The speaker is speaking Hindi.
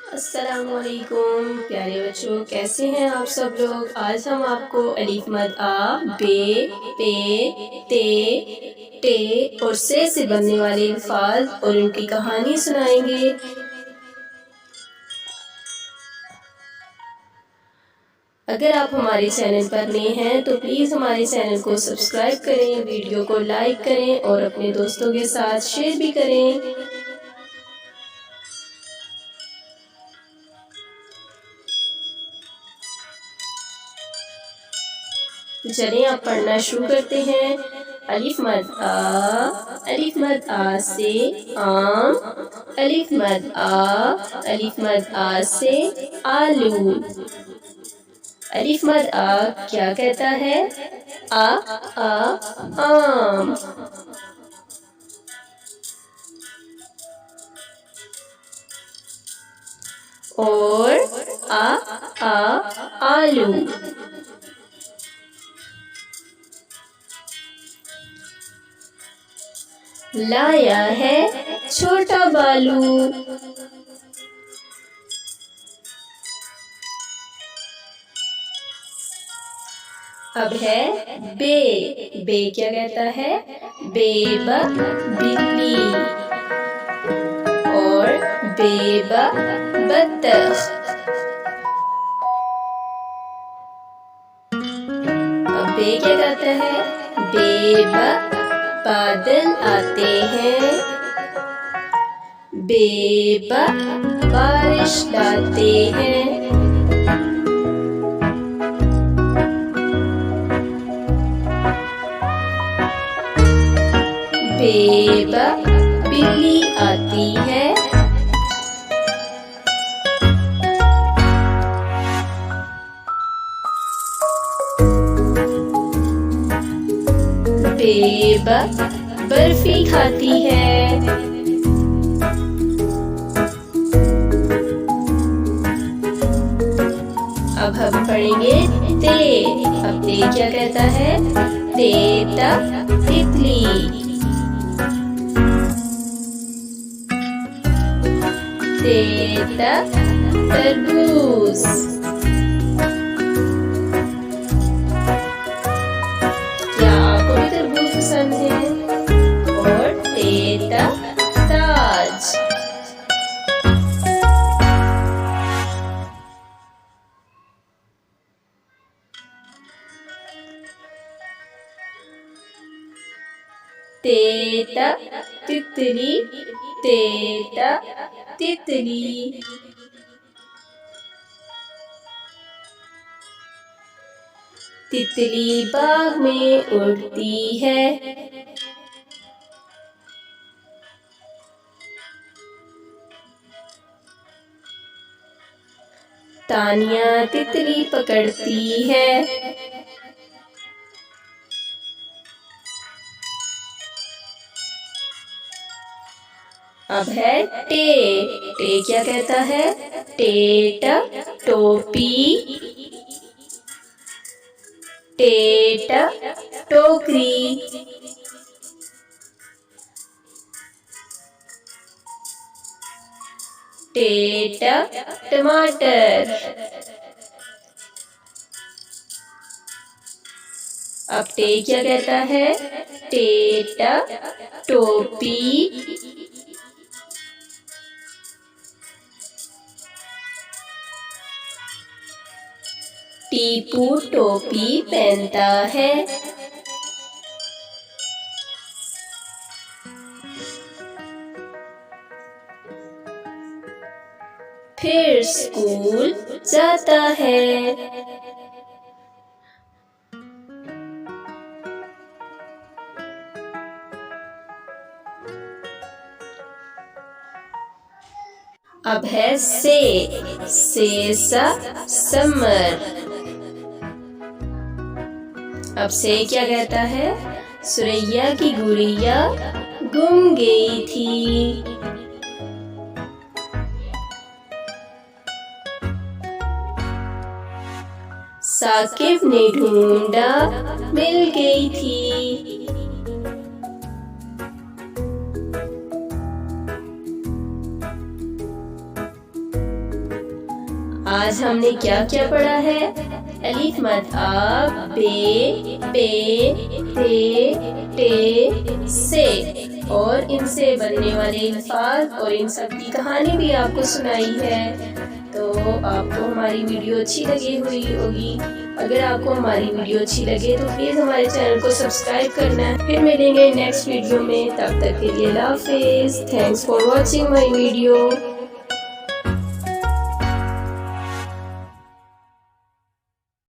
अस्सलामुअलैकुम प्यारे बच्चों, कैसे हैं आप सब लोग। आज हम आपको अलिफ मद आ, बे, पे, ते, टे और से बनने वाले अल्फाज और उनकी कहानी सुनाएंगे। अगर आप हमारे चैनल पर नए हैं तो प्लीज़ हमारे चैनल को सब्सक्राइब करें, वीडियो को लाइक करें और अपने दोस्तों के साथ शेयर भी करें। तो चलिए आप पढ़ना शुरू करते हैं। अलिफ मद आ से आम, अलिफ मद आ से आलू। अलिफ मद आ क्या कहता है? आ आम। और आ आलू। लाया है छोटा बालू। अब है बे। बे क्या कहता है? बेब बिल्ली और बेब बत्तख। अब बे क्या कहता है? बेब बादल आते हैं, बेब बारिश लाते हैं। बेब बिल्ली आती है, बेब बर्फी खाती है। अब हम पढ़ेंगे ते। अब ते क्या कहता है? तेता तितली, तेता तरबूज, क्या आपको भी तरबूज पसंद है? और तेता ताज। तेता तितली, तेता तितली। तितली बाग में उड़ती है, तानिया तितली पकड़ती है। अब है टे। टे क्या कहता है? टेट टोपी, टेट टोकरी, टेट टमाटर। अब टे क्या कहता है? टेट टोपी, टीपू टोपी पहनता है। फिर स्कूल जाता है। अब है से समर। अब से क्या कहता है? सुरैया की गुड़िया गुम गई थी, साकिब ने ढूंढा मिल गई थी। आज हमने क्या क्या पढ़ा है? अलिफ मद आ, बे, पे, ते, टे, से और इनसे बनने वाले अल्फाज और इन सब की कहानी भी आपको सुनाई है। तो आपको हमारी वीडियो अच्छी लगी हुई होगी। अगर आपको हमारी वीडियो अच्छी लगे तो प्लीज़ हमारे चैनल को सब्सक्राइब करना। फिर मिलेंगे नेक्स्ट वीडियो में, तब तक के लिए अल्लाह हाफिज़। Thanks for watching my video.